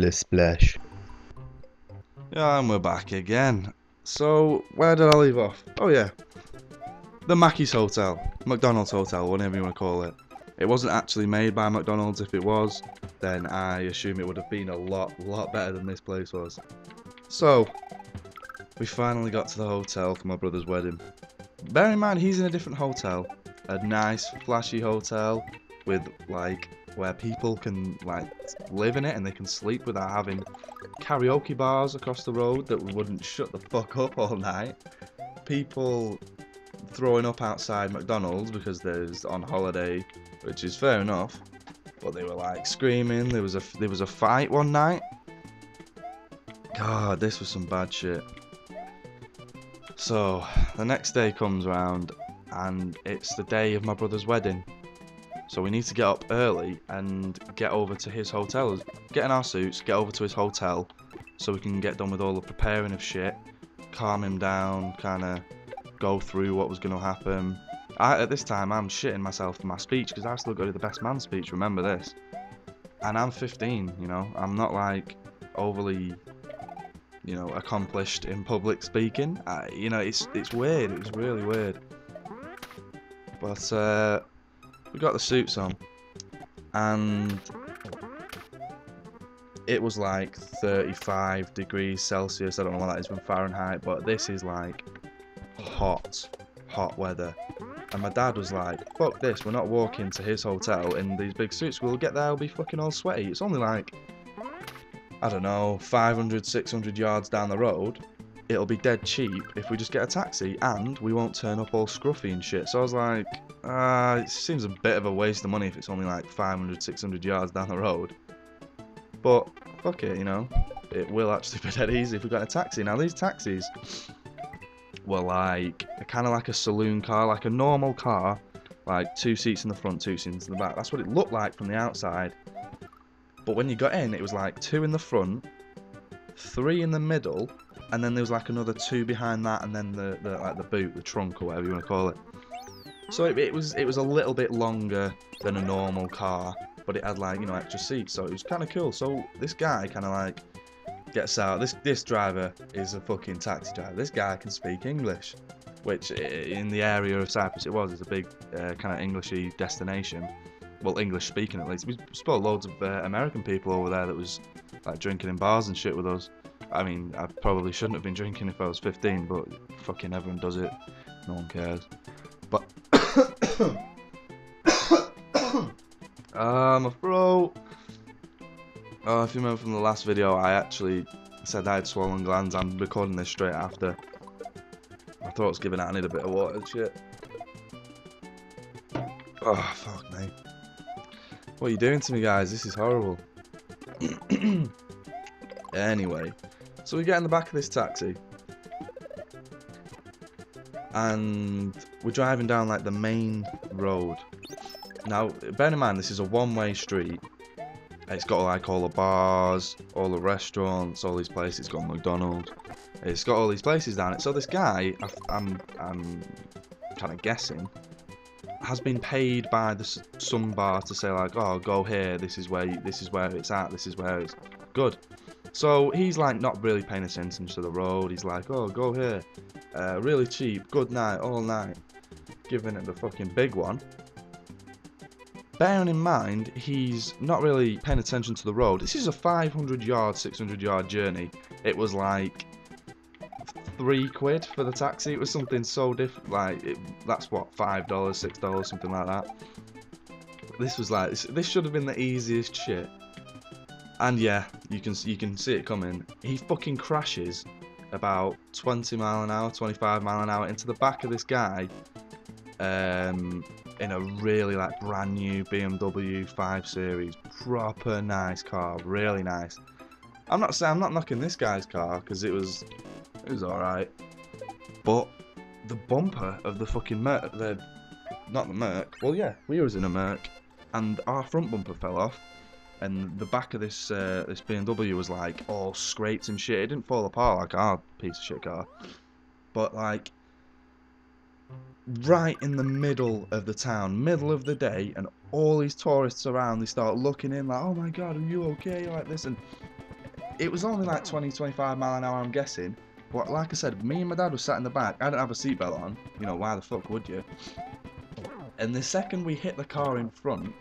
Endless splash. Yeah, and we're back again. So, where did I leave off? Oh yeah, the Mackey's Hotel, McDonald's Hotel, whatever you want to call it. It wasn't actually made by McDonald's. If it was, then I assume it would have been a lot better than this place was. So, we finally got to the hotel for my brother's wedding. Bear in mind, he's in a different hotel, a nice, flashy hotel with like where people can like live in it and they can sleep without having karaoke bars across the road that wouldn't shut the fuck up all night. People throwing up outside McDonald's because there's on holiday, which is fair enough. But they were like screaming. There was a fight one night. God, this was some bad shit. So the next day comes round and it's the day of my brother's wedding. So we need to get up early and get over to his hotel. Get in our suits, get over to his hotel so we can get done with all the preparing of shit, calm him down, kind of go through what was going to happen. At this time, I'm shitting myself for my speech because I still got to do the best man speech, remember this. And I'm 15, you know, I'm not like overly, you know, accomplished in public speaking. You know, it's weird, it was really weird. But, we got the suits on, and it was like 35 degrees Celsius. I don't know what that is in Fahrenheit, but this is like hot weather. And my dad was like, fuck this, we're not walking to his hotel in these big suits. We'll get there, we'll be fucking all sweaty. It's only like, I don't know, 500, 600 yards down the road. It'll be dead cheap if we just get a taxi, and we won't turn up all scruffy and shit. So I was like, it seems a bit of a waste of money if it's only like 500, 600 yards down the road. But fuck it, you know, it will actually be dead easy if we got a taxi. Now these taxis were like kind of like a saloon car, like a normal car, like 2 seats in the front, 2 seats in the back. That's what it looked like from the outside. But when you got in, it was like 2 in the front, 3 in the middle, and then there was like another 2 behind that, and then the like the boot, the trunk, or whatever you want to call it. So it was a little bit longer than a normal car, but it had like, you know, extra seats, so it was kind of cool. So this guy kind of like gets out. This driver is a fucking taxi driver. This guy can speak English, which in the area of Cyprus it's a big kind of Englishy destination. Well, English speaking at least. We spotted loads of American people over there that was like drinking in bars and shit with us. I mean, I probably shouldn't have been drinking if I was 15, but fucking everyone does it. No one cares. But my throat. Oh, if you remember from the last video, I actually said I had swollen glands. I'm recording this straight after. My throat's giving out. I need a bit of water and shit. Oh, fuck me. What are you doing to me, guys? This is horrible. Anyway, so we get in the back of this taxi. And we're driving down like the main road. Now, bear in mind, this is a one-way street. It's got like all the bars, all the restaurants, all these places. It's got McDonald's. It's got all these places down it. So this guy, I'm kind of guessing, has been paid by some bar to say like, oh, go here. This is where it's at. This is where it's good. So he's like not really paying attention to the road. He's like, oh, go here. Really cheap, good night, all night. Giving it the fucking big one. Bearing in mind, he's not really paying attention to the road. This is a 500 yard, 600 yard journey. It was like £3 for the taxi. It was something so different. Like, that's what, $5, $6, something like that. This was like, this should have been the easiest shit. And yeah, you can see it coming. He fucking crashes about 20 mile an hour, 25 mile an hour into the back of this guy in a really like brand new BMW 5 Series. Proper nice car, really nice. I'm not knocking this guy's car because it was alright. But the bumper of the fucking Merc, not the Merc, well yeah, we was in a Merc, and our front bumper fell off. And the back of this this BMW was like all scraped and shit. It didn't fall apart like our piece of shit car, but like right in the middle of the town, middle of the day, and all these tourists around. They start looking in like, oh my god, are you okay? Like this, and it was only like 20-25 mile an hour, I'm guessing. But like I said, me and my dad were sat in the back. I didn't have a seatbelt on. You know, why the fuck would you? And the second we hit the car in front,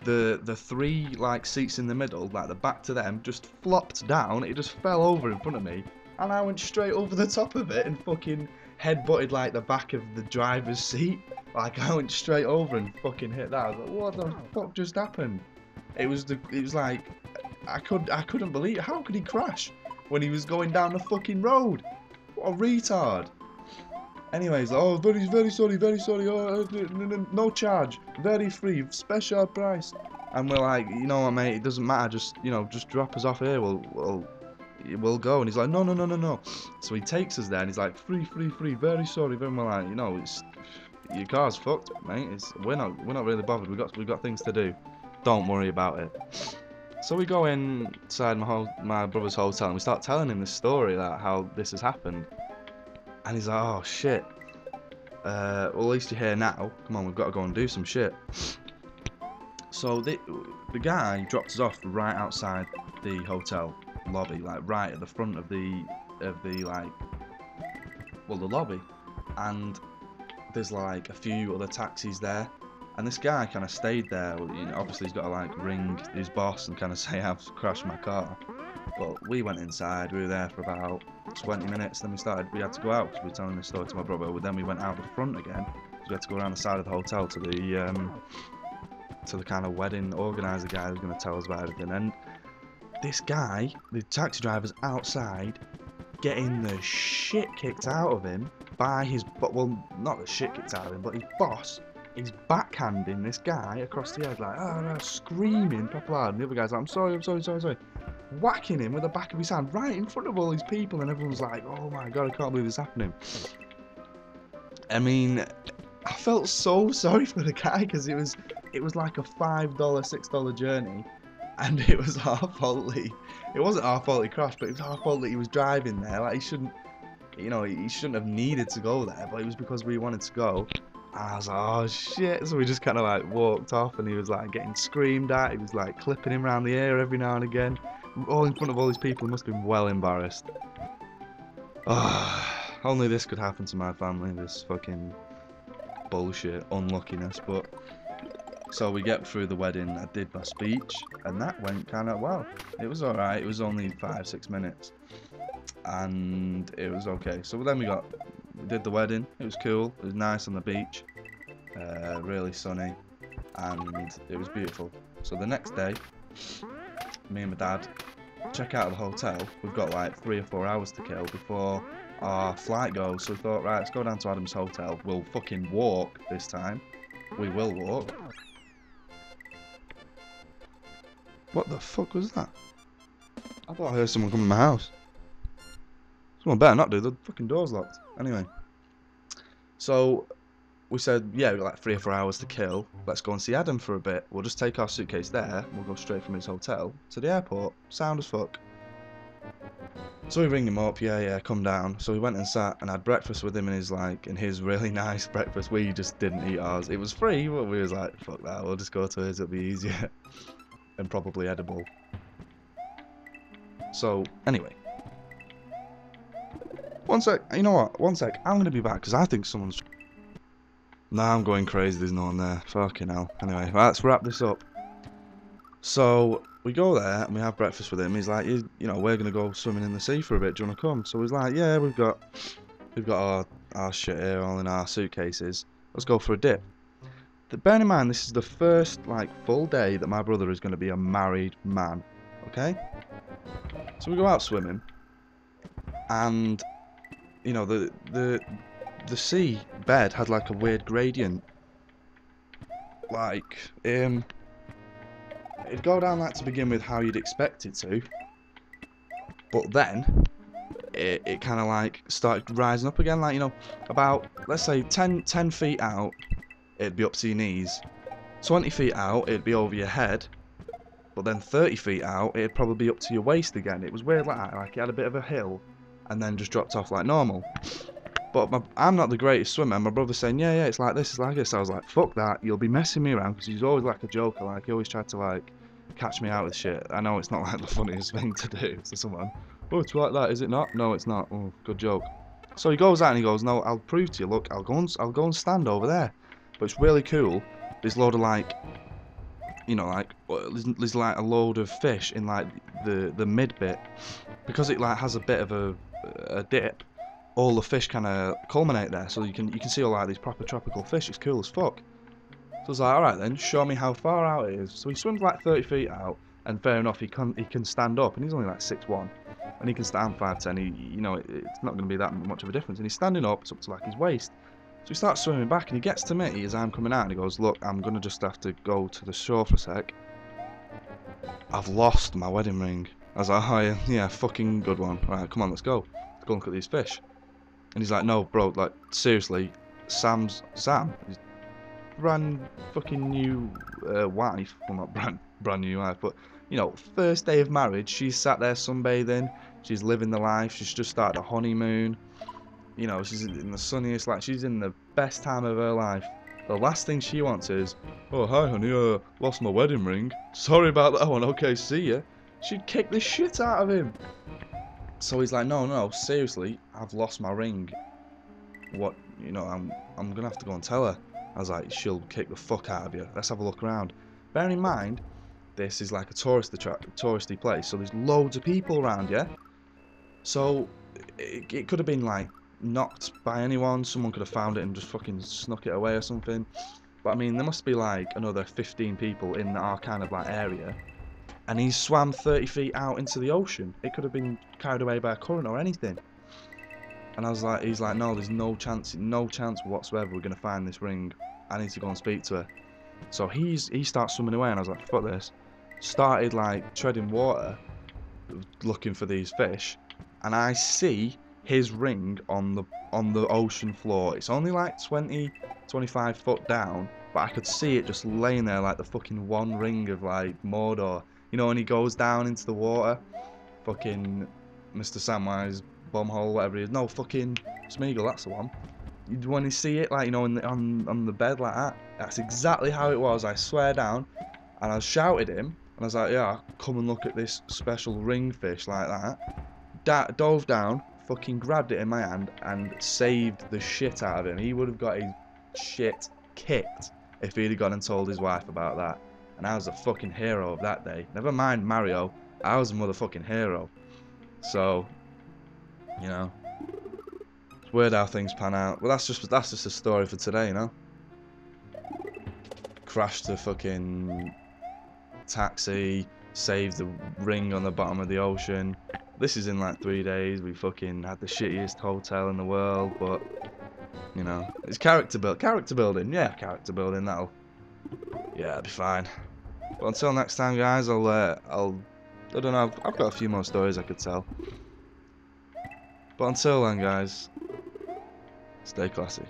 the three like seats in the middle, like the back to them, just flopped down. It just fell over in front of me, and I went straight over the top of it and fucking headbutted like the back of the driver's seat. Like I went straight over and fucking hit that. I was like, what the fuck just happened? It was like I couldn't believe it. How could he crash when he was going down the fucking road? What a retard. Anyways, oh, very sorry, oh, no charge, very free, special price. And we're like, you know what, mate, it doesn't matter, just, you know, just drop us off here, we'll go. And he's like, no. So he takes us there, and he's like, free, very sorry. Then we're like, you know, your car's fucked, mate. We're not really bothered. We've got things to do. Don't worry about it. So we go inside my brother's hotel, and we start telling him this story, like how this has happened. And he's like, oh shit. Well, at least you're here now. Come on, we've got to go and do some shit. So the guy dropped us off right outside the hotel lobby, like right at the front of the lobby. And there's like a few other taxis there. And this guy kind of stayed there. You know, obviously he's got to like ring his boss and kind of say I've crashed my car. But we went inside, we were there for about 20 minutes, then we had to go out because we were telling this story to my brother. Then we went out the front again, so we had to go around the side of the hotel to the kind of wedding organizer guy who was going to tell us about everything. And this guy, the taxi driver's outside, getting the shit kicked out of him by his, well, not the shit kicked out of him, but his boss. He's backhanding this guy across the head, like, oh no, screaming proper loud. And the other guy's like, I'm sorry. Whacking him with the back of his hand right in front of all these people, and everyone's like, oh my god, I can't believe this is happening. I mean, I felt so sorry for the guy, because it was like a $5, $6 journey, and it was our fault. It wasn't our fault he crashed, but it was our fault that he was driving there. Like, he shouldn't have needed to go there, but it was because we wanted to go. And I was like, oh shit. So we just kind of like walked off, and he was like getting screamed at. He was like clipping him around the ear every now and again, all in front of all these people. He must have been well embarrassed. Only this could happen to my family, this fucking bullshit unluckiness. But so we get through the wedding, I did my speech, and that went kind of well. It was alright. It was only 5-6 minutes, and it was okay. So then we did the wedding. It was cool. It was nice on the beach, really sunny, and it was beautiful. So the next day, me and my dad check out of the hotel. We've got like 3 or 4 hours to kill before our flight goes. So we thought, right, let's go down to Adam's hotel. We'll fucking walk this time. We will walk. What the fuck was that? I thought I heard someone come in my house. Someone better not do, the fucking door's locked. Anyway, so we said, yeah, we've got like 3 or 4 hours to kill. Let's go and see Adam for a bit. We'll just take our suitcase there. We'll go straight from his hotel to the airport. Sound as fuck. So we ring him up, yeah, come down. So we went and sat and had breakfast with him in his really nice breakfast. We just didn't eat ours. It was free, but we was like, fuck that, we'll just go to his, it'll be easier. And probably edible. So, anyway. One sec, you know what? One sec, I'm gonna be back because I think someone's. Nah, I'm going crazy, there's no one there. Fucking hell. Anyway, right, let's wrap this up. So, we go there and we have breakfast with him. He's like, you know, we're gonna go swimming in the sea for a bit. Do you wanna come? So he's like, yeah, we've got our shit here all in our suitcases. Let's go for a dip. Bear in mind, this is the first like full day that my brother is gonna be a married man. Okay? So we go out swimming, and you know the sea bed had like a weird gradient. Like it'd go down like to begin with how you'd expect it to, but then it kind of like started rising up again, like, you know, about, let's say 10 feet out it'd be up to your knees, 20 feet out it'd be over your head, but then 30 feet out it'd probably be up to your waist again. It was weird like that, like it had a bit of a hill and then just dropped off like normal. But I'm not the greatest swimmer, and my brother's saying, yeah, it's like this, it's like this. I was like, fuck that, you'll be messing me around, because he's always like a joker, like he always tried to like catch me out with shit. I know it's not like the funniest thing to do to someone. Oh, it's like that, is it not? No, it's not. Oh, good joke. So he goes out and he goes, no, I'll prove to you. Look, I'll go and stand over there. But it's really cool. There's a load of like, you know, like there's like a load of fish in like the mid bit, because it like has a bit of a dip. All the fish kind of culminate there, so you can see all like these proper tropical fish. It's cool as fuck. So I was like, all right then, show me how far out it is. So he swims like 30 feet out, and fair enough, he can stand up, and he's only like 6'1", and he can stand 5'10". You know, it's not going to be that much of a difference. And he's standing up, it's up to like his waist. So he starts swimming back, and he gets to me as I'm coming out, and he goes, look, I'm going to just have to go to the shore for a sec. I've lost my wedding ring. I was like, oh yeah, fucking good one. Alright, come on, let's go. Let's go and look at these fish. And he's like, no, bro, like, seriously, Sam, his brand fucking new wife, well, not brand new wife, but, you know, first day of marriage, she's sat there sunbathing, she's living the life, she's just started a honeymoon. You know, she's in the sunniest, like, she's in the best time of her life. The last thing she wants is, oh, hi, honey, lost my wedding ring. Sorry about that one, okay, see ya. She'd kick the shit out of him. So he's like, no, seriously, I've lost my ring. What, you know, I'm gonna have to go and tell her. I was like, she'll kick the fuck out of you. Let's have a look around. Bearing in mind, this is like a touristy place, so there's loads of people around, yeah? So, it could have been like, knocked by anyone, someone could have found it and just fucking snuck it away or something. But I mean, there must be like another 15 people in our kind of like area, and he swam 30 feet out into the ocean. It could have been carried away by a current or anything. And I was like, he's like, no, there's no chance whatsoever we're gonna find this ring. I need to go and speak to her. So he starts swimming away, and I was like, fuck this. Started like treading water, looking for these fish, and I see his ring on the ocean floor. It's only like 25 foot down, but I could see it just laying there like the fucking one ring of like Mordor. You know, when he goes down into the water, fucking Mr. Samwise Bumhole, whatever he is. No, fucking Smeagol, that's the one. When you see it, like, you know, on the bed like that, that's exactly how it was. I swear down, and I shouted him, and I was like, yeah, come and look at this special ring fish like that. Dove down, fucking grabbed it in my hand, and saved the shit out of him. He would have got his shit kicked if he'd have gone and told his wife about that. And I was a fucking hero of that day. Never mind Mario, I was a motherfucking hero. So, you know, it's weird how things pan out. Well, that's just a story for today, you know. Crashed the fucking taxi, saved the ring on the bottom of the ocean. This is in like 3 days. We fucking had the shittiest hotel in the world, but you know, it's character building. Yeah, character building. It'll be fine. But until next time, guys, I don't know. I've got a few more stories I could tell. But until then, guys, stay classy.